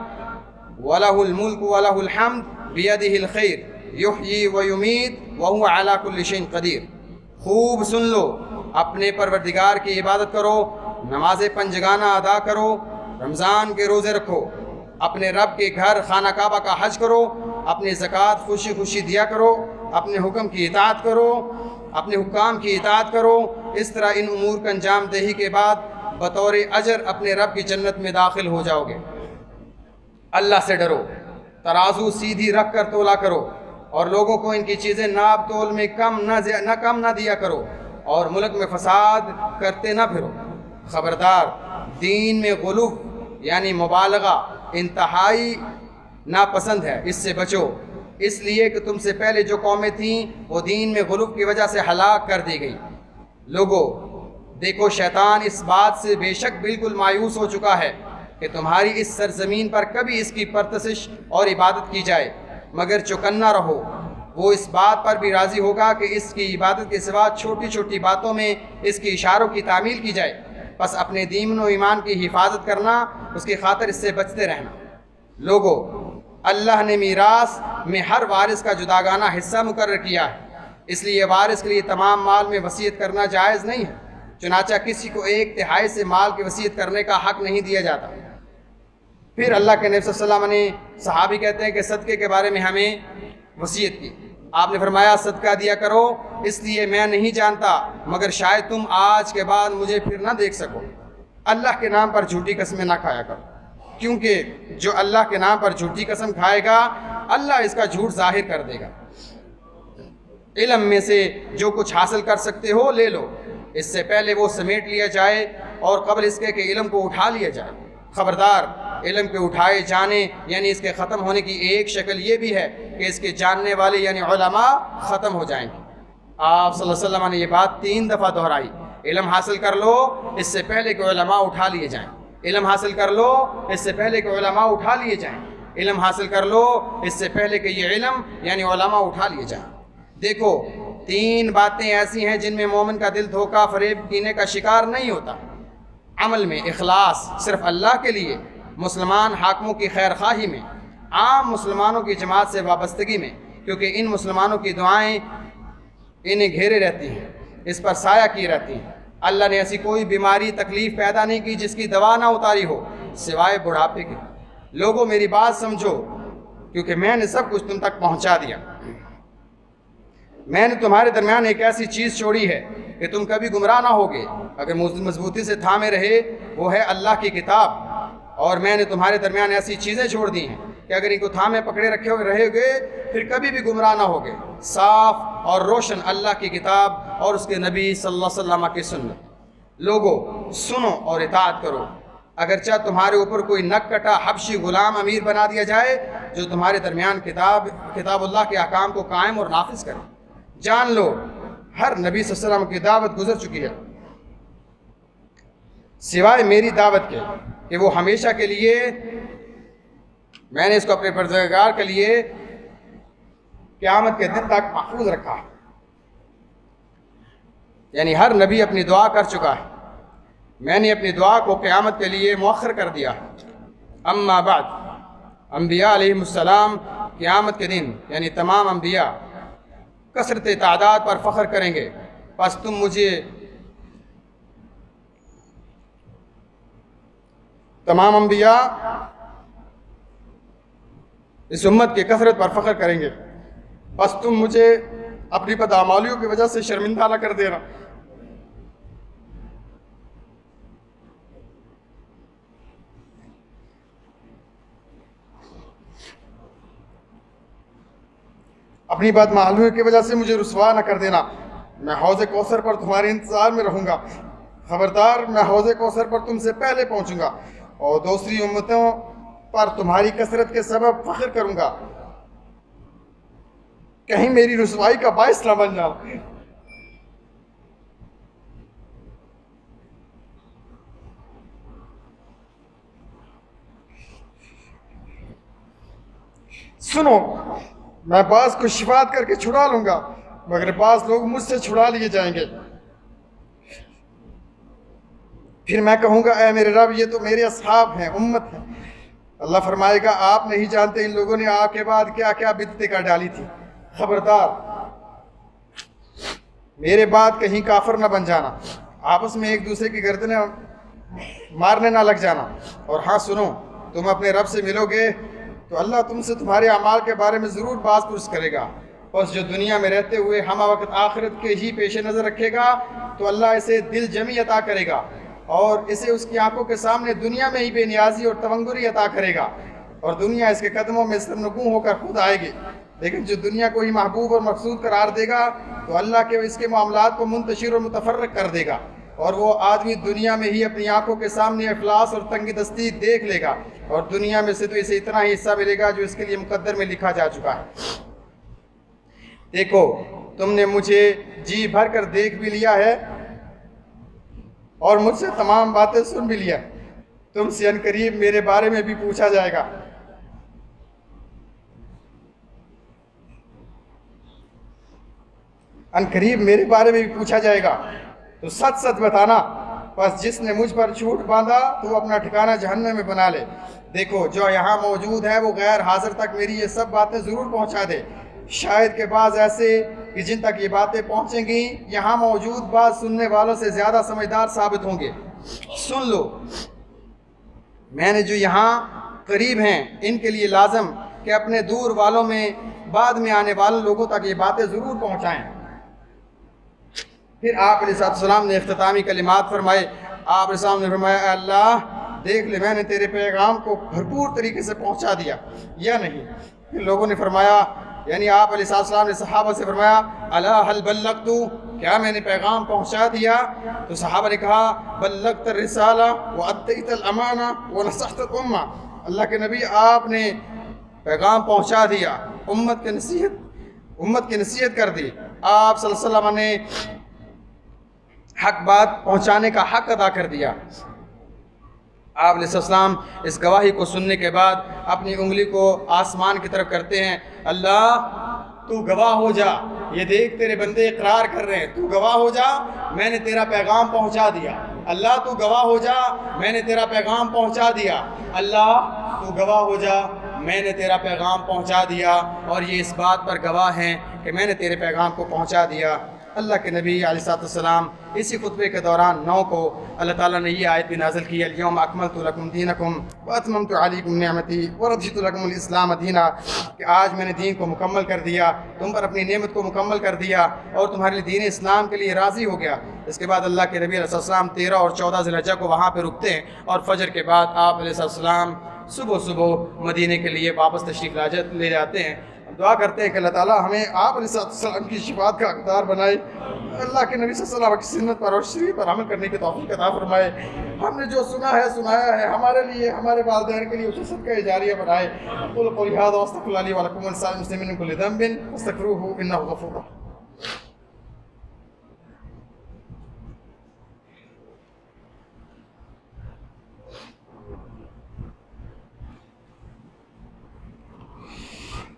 وَلَهُ الْمُلْكُ وَلَهُ الْحَمْدُ بِيَدِهِ الْخَيْرُ يُحْيِي وَيُمِيتُ وَهُوَ عَلَى كُلِّ شَيْءٍ قَدِيرٌ۔ خوب سن لو، اپنے پروردگار کی عبادت کرو، نماز پنجگانہ ادا کرو، رمضان کے روزے رکھو، اپنے رب کے گھر خانہ کعبہ کا حج کرو، اپنی زکوٰۃ خوشی خوشی دیا کرو، اپنے حکم کی اطاعت کرو، اپنے حکام کی اطاعت کرو۔ اس طرح ان امور کا انجام دہی کے بعد بطور اجر اپنے رب کی جنت میں داخل ہو جاؤ گے۔ اللہ سے ڈرو، ترازو سیدھی رکھ کر تولا کرو، اور لوگوں کو ان کی چیزیں ناپ تول میں کم نہ دیا کرو، اور ملک میں فساد کرتے نہ پھرو۔ خبردار، دین میں غلو یعنی مبالغہ انتہائی ناپسند ہے، اس سے بچو، اس لیے کہ تم سے پہلے جو قومیں تھیں وہ دین میں غلو کی وجہ سے ہلاک کر دی گئی۔ لوگوں دیکھو، شیطان اس بات سے بے شک بالکل مایوس ہو چکا ہے کہ تمہاری اس سرزمین پر کبھی اس کی پرستش اور عبادت کی جائے، مگر چوکنا رہو، وہ اس بات پر بھی راضی ہوگا کہ اس کی عبادت کے سوا چھوٹی چھوٹی باتوں میں اس کی اشاروں کی تعمیل کی جائے۔ بس اپنے دین و ایمان کی حفاظت کرنا، اس کی خاطر اس سے بچتے رہنا۔ لوگوں، اللہ نے میراث میں ہر وارث کا جداگانہ حصہ مقرر کیا ہے، اس لیے وارث کے لیے تمام مال میں وصیت کرنا جائز نہیں ہے، چنانچہ کسی کو 1/3 سے مال کی وصیت کرنے کا حق نہیں دیا جاتا۔ پھر اللہ کے نبی صلی اللہ علیہ وسلم نے، صحابی کہتے ہیں کہ صدقے کے بارے میں ہمیں وصیت کی، آپ نے فرمایا صدقہ دیا کرو، اس لیے میں نہیں جانتا مگر شاید تم آج کے بعد مجھے پھر نہ دیکھ سکو۔ اللہ کے نام پر جھوٹی قسمیں نہ کھایا کرو، کیونکہ جو اللہ کے نام پر جھوٹی قسم کھائے گا اللہ اس کا جھوٹ ظاہر کر دے گا۔ علم میں سے جو کچھ حاصل کر سکتے ہو لے لو، اس سے پہلے وہ سمیٹ لیا جائے اور قبل اس کے کہ علم کو اٹھا لیا جائے۔ خبردار، علم کے اٹھائے جانے یعنی اس کے ختم ہونے کی ایک شکل یہ بھی ہے کہ اس کے جاننے والے یعنی علماء ختم ہو جائیں گے۔ آپ صلی اللہ علیہ وسلم نے یہ بات 3 دفعہ دہرائی، علم حاصل کر لو اس سے پہلے کہ علماء اٹھا لیے جائیں، علم حاصل کر لو اس سے پہلے کہ علماء اٹھا لیے جائیں، علم حاصل کر لو اس سے پہلے کہ یہ علم یعنی علماء اٹھا لیے جائیں۔ دیکھو، 3 باتیں ایسی ہیں جن میں مومن کا دل دھوکہ فریب کینے کا شکار نہیں ہوتا۔ عمل میں اخلاص صرف اللہ کے لیے، مسلمان حاکموں کی خیر خواہی میں، عام مسلمانوں کی جماعت سے وابستگی میں، کیونکہ ان مسلمانوں کی دعائیں انہیں گھیرے رہتی ہیں، اس پر سایہ کی رہتی ہیں۔ اللہ نے ایسی کوئی بیماری تکلیف پیدا نہیں کی جس کی دوا نہ اتاری ہو سوائے بڑھاپے کے۔ لوگوں میری بات سمجھو، کیونکہ میں نے سب کچھ تم تک پہنچا دیا۔ میں نے تمہارے درمیان ایک ایسی چیز چھوڑی ہے کہ تم کبھی گمراہ نہ ہوگے اگر مضبوطی سے تھامے رہے، وہ ہے اللہ کی کتاب، اور میں نے تمہارے درمیان ایسی چیزیں چھوڑ دی ہیں کہ اگر ان کو تھامے پکڑے رکھے رہے گے پھر کبھی بھی گمراہ نہ ہوگے۔ صاف اور روشن اللہ کی کتاب اور اس کے نبی صلی اللہ علیہ وسلم کی سنت۔ لوگوں سنو اور اطاعت کرو، اگرچہ تمہارے اوپر کوئی نک کٹا حبشی غلام امیر بنا دیا جائے جو تمہارے درمیان کتاب اللہ کے احکام کو قائم اور نافذ کرے۔ جان لو، ہر نبی صلی اللہ علیہ وسلم کی دعوت گزر چکی ہے سوائے میری دعوت کے، کہ وہ ہمیشہ کے لیے، میں نے اس کو اپنے پروردگار کے لیے قیامت کے دن تک محفوظ رکھا ہے۔ یعنی ہر نبی اپنی دعا کر چکا ہے، میں نے اپنی دعا کو قیامت کے لیے مؤخر کر دیا ہے۔ اما بعد، انبیاء علیہم السلام قیامت کے دن یعنی تمام انبیاء کثرت تعداد پر فخر کریں گے، پس تم مجھے تمام انبیاء اس امت کی کثرت پر فخر کریں گے، بس تم مجھے اپنی بدعمالیوں کی وجہ سے شرمندہ نہ کر دینا۔ اپنی بات معلوم کی وجہ سے مجھے رسوا نہ کر دینا، میں حوض کوثر پر تمہارے انتظار میں رہوں گا، خبردار میں حوض کوثر پر تم سے پہلے پہنچوں گا اور دوسری امتوں پر تمہاری کثرت کے سبب فخر کروں گا، کہیں میری رسوائی کا باعث نہ بن جاؤ۔ سنو، میں بعض کو شفاعت کر کے چھڑا لوں گا، مگر بعض لوگ مجھ سے چھڑا لیے جائیں گے۔ پھر میں کہوں گا اے میرے رب، یہ تو میرے اصحاب ہیں، امت ہیں۔ اللہ فرمائے گا آپ نہیں جانتے ان لوگوں نے آپ کے بعد کیا کیا بدعتیں کر ڈالی تھی، خبردار میرے بعد کہیں کافر نہ بن جانا، آپس میں ایک دوسرے کی گردنیں مارنے نہ لگ جانا۔ اور ہاں سنو، تم اپنے رب سے ملو گے تو اللہ تم سے تمہارے اعمال کے بارے میں ضرور باز پرس کرے گا، بس جو دنیا میں رہتے ہوئے ہمہ وقت آخرت کے ہی پیش نظر رکھے گا تو اللہ اسے دل جمی عطا کرے گا اور اسے اس کی آنکھوں کے سامنے دنیا میں ہی بے نیازی اور تونگری عطا کرے گا، اور دنیا اس کے قدموں میں سرنگوں ہو کر خود آئے گی۔ لیکن جو دنیا کو ہی محبوب اور مقصود قرار دے گا تو اللہ کے اس کے معاملات کو منتشر اور متفرق کر دے گا، اور وہ آدمی دنیا میں ہی اپنی آنکھوں کے سامنے افلاس اور تنگ دستی دیکھ لے گا، اور دنیا میں سے تو اسے اتنا ہی حصہ ملے گا جو اس کے لیے مقدر میں لکھا جا چکا ہے۔ دیکھو، تم نے مجھے جی بھر کر دیکھ بھی لیا ہے اور مجھ سے تمام باتیں سن بھی لیا، تم سے ان قریب میرے بارے میں بھی پوچھا جائے گا۔ ان قریب میرے بارے میں بھی پوچھا جائے گا تو سچ سچ بتانا، بس جس نے مجھ پر جھوٹ باندھا تو وہ اپنا ٹھکانہ جہنم میں بنا لے۔ دیکھو، جو یہاں موجود ہے وہ غیر حاضر تک میری یہ سب باتیں ضرور پہنچا دے، شاید کہ بعض ایسے کہ جن تک یہ باتیں پہنچیں گی یہاں موجود بعض سننے والوں سے زیادہ سمجھدار ثابت ہوں گے۔ سن لو، میں نے جو یہاں قریب ہیں ان کے لیے لازم کہ اپنے دور والوں میں بعد میں آنے والے لوگوں تک یہ باتیں ضرور پہنچائیں۔ پھر آپ علیہ السلام نے اختتامی کلمات فرمائے۔ آپ علیہ السلام نے فرمایا، اے اللہ دیکھ لے، میں نے تیرے پیغام کو بھرپور طریقے سے پہنچا دیا یا نہیں؟ پھر لوگوں نے فرمایا، یعنی آپ علیہ السلام نے صحابہ سے فرمایا، الا هل بلغت، کیا میں نے پیغام پہنچا دیا؟ تو صحابہ نے کہا، بلغت الرسالہ وادیت الامانہ ونصحت الامہ، اللہ کے نبی آپ نے پیغام پہنچا دیا، امت کی نصیحت کر دی، آپ صلی اللہ علیہ وسلم نے حق بات پہنچانے کا حق ادا کر دیا۔ آپ علیہ السلام اس گواہی کو سننے کے بعد اپنی انگلی کو آسمان کی طرف کرتے ہیں، اللہ تو گواہ ہو جا، یہ دیکھ تیرے بندے اقرار کر رہے ہیں، تو گواہ ہو جا میں نے تیرا پیغام پہنچا دیا، اللہ تو گواہ ہو جا میں نے تیرا پیغام پہنچا دیا، اللہ تو گواہ ہو جا میں نے تیرا پیغام پہنچا دیا، اور یہ اس بات پر گواہ ہیں کہ میں نے تیرے پیغام کو پہنچا دیا۔ اللہ کے نبی علیہ السلام اسی خطبے کے دوران 9 کو اللہ تعالیٰ نے یہ آیت بھی نازل کی، الیوم اکملت لکم دینکم واتممت علیکم نعمتی ورضیت لکم الاسلام دینا، کہ آج میں نے دین کو مکمل کر دیا، تم پر اپنی نعمت کو مکمل کر دیا اور تمہارے لیے دین اسلام کے لیے راضی ہو گیا۔ اس کے بعد اللہ کے نبی علیہ السلام 13 اور 14 ذی الحجہ کو وہاں پہ رکتے ہیں، اور فجر کے بعد آپ علیہ السلام صبح مدینے کے لیے واپس تشریف لے جاتے ہیں۔ دعا کرتے ہیں کہ اللہ تعالیٰ ہمیں آپ علیہ السلام کی شفاعت کا حقدار بنائے، اللہ کے نبی صلی اللہ علیہ وسلم کی سنت پر اور شریعت پر عمل کرنے کی توفیق عطا فرمائے۔ ہم نے جو سنا ہے سنایا ہے ہمارے لیے، ہمارے والدین کے لیے اسے صدقہ جاریہ بنائے۔ اقول قولی ھذا واستغفر اللہ لی ولکم ولسائر المسلمین من کل ذنب فاستغفروہ انہ غفور رحیم۔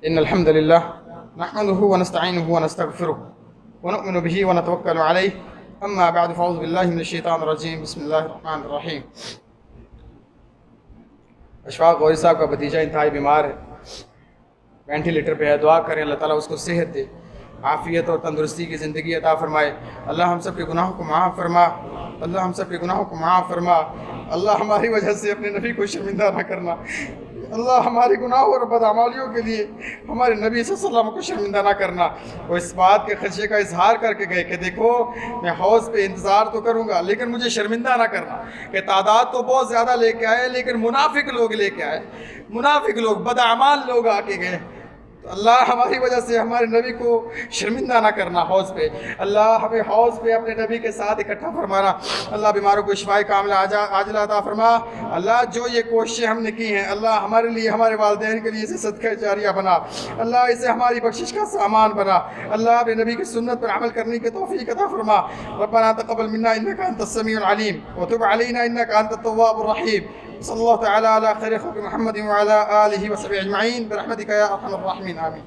ان الحمد للہ نحمده ونستعینه ونستغفره ونؤمن به ونتوکل علیہ، اما بعد فاعوذ باللہ من الشیطان الرجیم، بسم اللہ الرحمن الرحیم۔ اشفاق غوری صاحب کا بھتیجا انتہائی بیمار ہے، وینٹیلیٹر پہ ہے، دعا کریں اللہ تعالیٰ اس کو صحت دے، عافیت اور تندرستی کی زندگی عطا فرمائے۔ اللہ ہم سب کے گناہوں کو معاف فرما، اللہ ہم سب کے گناہوں کو معاف فرما، اللہ ہماری وجہ سے اپنے نبی کو شرمندہ نہ کرنا، اللہ ہمارے گناہوں اور بدعمالیوں کے لیے ہمارے نبی صلی اللہ علیہ وسلم کو شرمندہ نہ کرنا۔ وہ اس بات کے خدشے کا اظہار کر کے گئے کہ دیکھو میں حوض پہ انتظار تو کروں گا لیکن مجھے شرمندہ نہ کرنا، کہ تعداد تو بہت زیادہ لے کے آئے لیکن منافق لوگ لے کے آئے، منافق لوگ بدعمال لوگ آ کے گئے۔ تو اللہ ہماری وجہ سے ہمارے نبی کو شرمندہ نہ کرنا حوض پہ، اللہ ہمیں حوض پہ اپنے نبی کے ساتھ اکٹھا فرمانا، اللہ بیماروں کو شفائے کاملہ عاجلہ عطا فرما، اللہ جو یہ کوششیں ہم نے کی ہیں اللہ ہمارے لیے ہمارے والدین کے لیے اسے صدقہ جاریہ بنا، اللہ اسے ہماری بخشش کا سامان بنا، اللہ اپنے نبی کی سنت پر عمل کرنے کی توفیق عطا فرما، ربنا تقبل منا انک انت السمیع العلیم وتب علینا انک انت التواب الرحیم، صلی اللہ تعالی علی خیر خلق محمد وعلی آلہ وصحبہ اجمعین برحمتک یا ارحم الراحمین، آمین۔